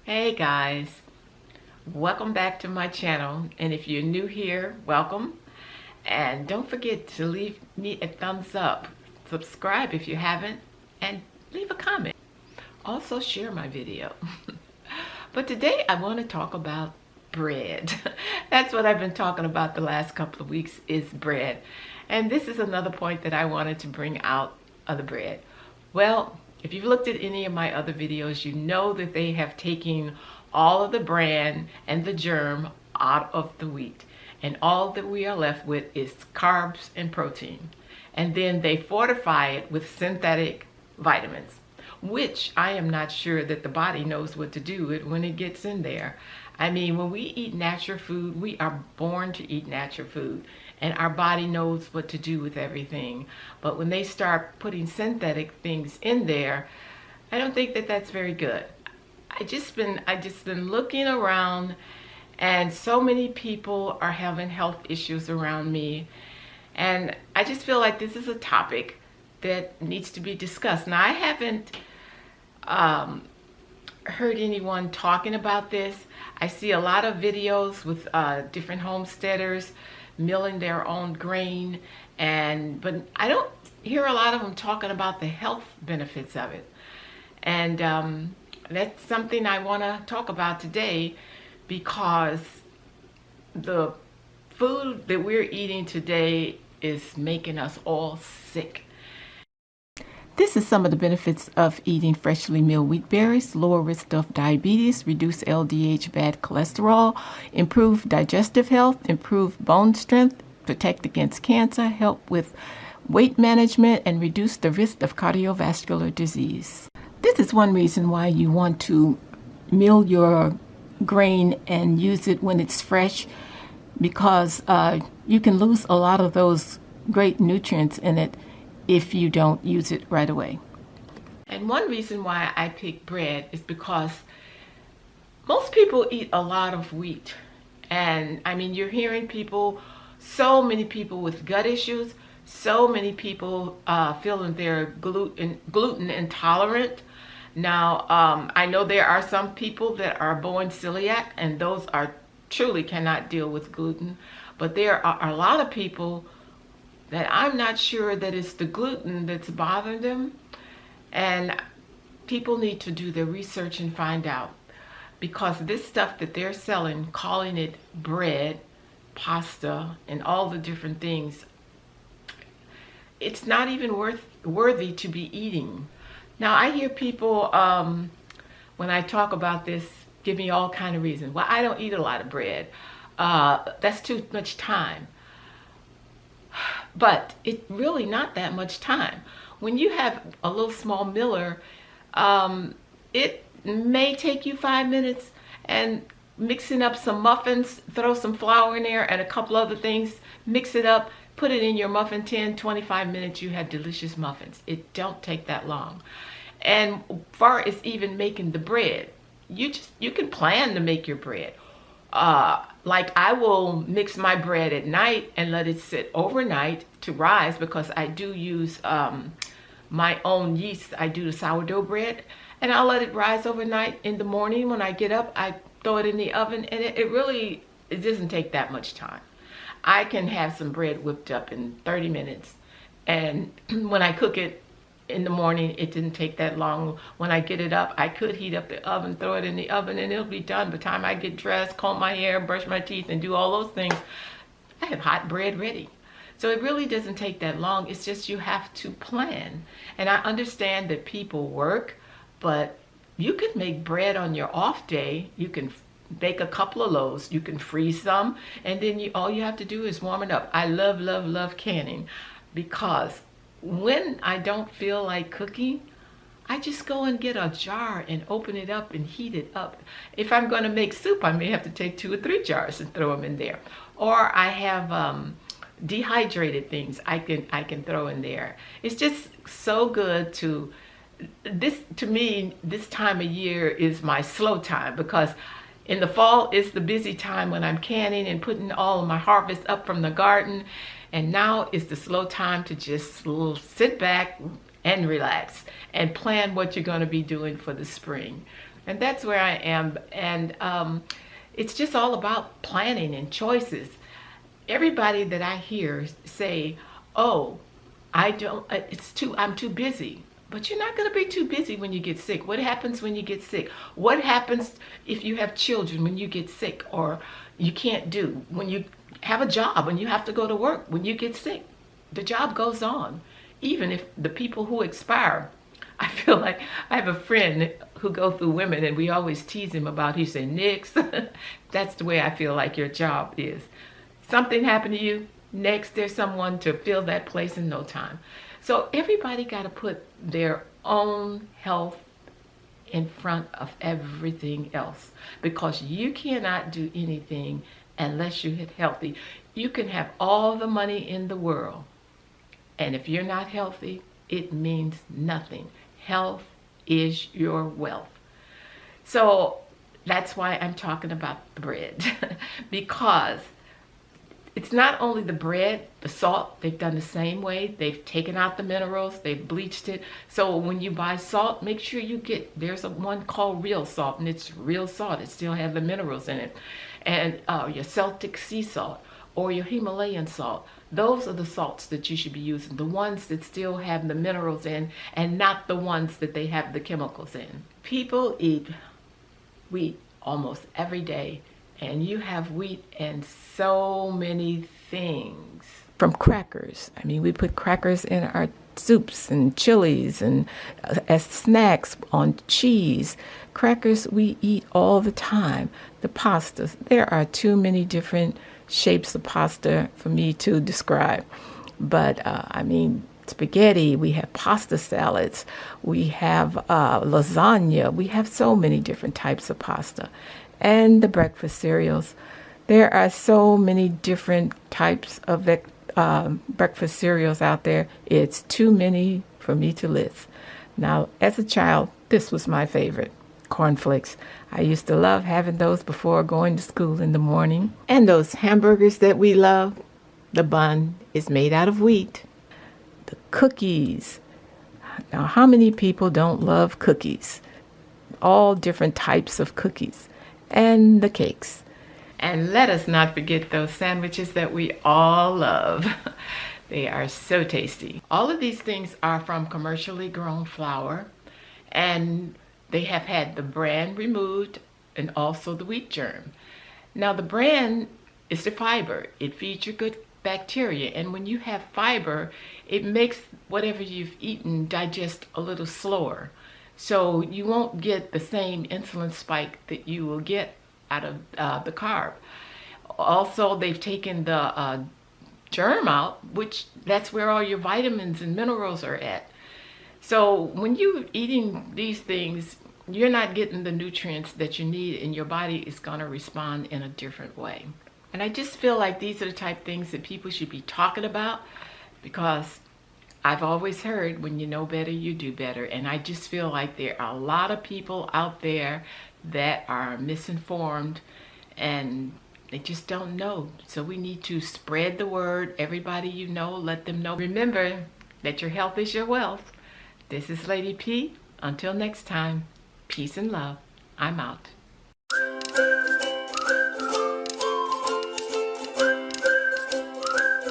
Hey guys, welcome back to my channel, and if you're new here, welcome, and don't forget to leave me a thumbs up, subscribe if you haven't, and leave a comment. Also share my video. But today I want to talk about bread. That's what I've been talking about the last couple of weeks, is bread. And this is another point that I wanted to bring out of the bread. Well, if you've looked at any of my other videos, you know that they have taken all of the bran and the germ out of the wheat. And all that we are left with is carbs and protein. And then they fortify it with synthetic vitamins, which I am not sure that the body knows what to do with when it gets in there. I mean, when we eat natural food, we are born to eat natural food, and our body knows what to do with everything. But when they start putting synthetic things in there, I don't think that that's very good. I just been looking around, and so many people are having health issues around me, and I just feel like this is a topic that needs to be discussed. Now, I haven't heard anyone talking about this. I see a lot of videos with different homesteaders milling their own grain, but I don't hear a lot of them talking about the health benefits of it. And that's something I want to talk about today, because the food that we're eating today is making us all sick. This is some of the benefits of eating freshly milled wheat berries: lower risk of diabetes, reduce LDH bad cholesterol, improve digestive health, improve bone strength, protect against cancer, help with weight management, and reduce the risk of cardiovascular disease. This is one reason why you want to mill your grain and use it when it's fresh, because you can lose a lot of those great nutrients in it if you don't use it right away. And one reason why I pick bread is because most people eat a lot of wheat. And I mean, you're hearing people, so many people with gut issues, so many people feeling they're gluten intolerant. Now, I know there are some people that are born celiac, and those are truly cannot deal with gluten. But there are a lot of people that I'm not sure that it's the gluten that's bothering them. And people need to do their research and find out, because this stuff that they're selling, calling it bread, pasta, and all the different things, it's not even worthy to be eating. Now, I hear people, when I talk about this, give me all kind of reasons. Well, I don't eat a lot of bread. That's too much time. But it's really not that much time. When you have a little small miller, it may take you 5 minutes, and mixing up some muffins, throw some flour in there and a couple other things, mix it up, put it in your muffin tin, 25 minutes, you have delicious muffins. It don't take that long. And far as even making the bread, you can plan to make your bread. Like, I will mix my bread at night and let it sit overnight to rise, because I do use my own yeast. I do the sourdough bread, and I'll let it rise overnight. In the morning when I get up, I throw it in the oven, and it doesn't take that much time. I can have some bread whipped up in 30 minutes, and when I cook it in the morning, it didn't take that long. When I get it up, I could heat up the oven, throw it in the oven, and it'll be done. By the time I get dressed, comb my hair, brush my teeth, and do all those things, I have hot bread ready. So it really doesn't take that long. It's just you have to plan. And I understand that people work, but you could make bread on your off day. You can bake a couple of loaves, you can freeze some, and then all you have to do is warm it up. I love, love, love canning, because when I don't feel like cooking, I just go and get a jar and open it up and heat it up. If I'm going to make soup, I may have to take 2 or 3 jars and throw them in there. Or I have dehydrated things I can throw in there. It's just so good to me, this time of year is my slow time, because in the fall is the busy time when I'm canning and putting all of my harvest up from the garden. And now is the slow time to just sit back and relax and plan what you're going to be doing for the spring. And that's where I am. And it's just all about planning and choices. Everybody that I hear say, oh, I don't, I'm too busy. But you're not going to be too busy when you get sick. What happens when you get sick? What happens if you have children when you get sick or you can't do? When you have a job, when you have to go to work, when you get sick, the job goes on. Even if the people who expire, I feel like I have a friend who go through women and we always tease him about, he said, Nix, that's the way I feel like your job is. Something happened to you, next there's someone to fill that place in no time. So everybody got to put their own health in front of everything else, because you cannot do anything unless you get healthy. You can have all the money in the world, and if you're not healthy, it means nothing. Health is your wealth. So that's why I'm talking about the bread because it's not only the bread, the salt, they've done the same way. They've taken out the minerals, they've bleached it. So when you buy salt, make sure you get, there's one called real salt, and it's real salt. It still has the minerals in it. And your Celtic sea salt or your Himalayan salt. Those are the salts that you should be using, the ones that still have the minerals in and not the ones that they have the chemicals in. People eat wheat almost every day. And you have wheat in so many things. From crackers. I mean, we put crackers in our soups and chilies and as snacks on cheese. Crackers we eat all the time. The pastas. There are too many different shapes of pasta for me to describe. But, I mean, spaghetti, we have pasta salads, we have lasagna, we have so many different types of pasta. And the breakfast cereals. There are so many different types of breakfast cereals out there. It's too many for me to list. Now, as a child, this was my favorite, cornflakes. I used to love having those before going to school in the morning. And those hamburgers that we love, the bun is made out of wheat. The cookies. Now, how many people don't love cookies? All different types of cookies. And the cakes. And let us not forget those sandwiches that we all love. They are so tasty. All of these things are from commercially grown flour, and they have had the bran removed and also the wheat germ. Now the bran is the fiber. It feeds your good bacteria, and when you have fiber, it makes whatever you've eaten digest a little slower. So you won't get the same insulin spike that you will get out of the carb. Also, they've taken the germ out, which that's where all your vitamins and minerals are at. So when you're eating these things, you're not getting the nutrients that you need, and your body is going to respond in a different way. And I just feel like these are the type of things that people should be talking about, because I've always heard when you know better, you do better. And I just feel like there are a lot of people out there that are misinformed and they just don't know. So we need to spread the word. Everybody you know, let them know. Remember that your health is your wealth. This is Lady P. Until next time, peace and love. I'm out.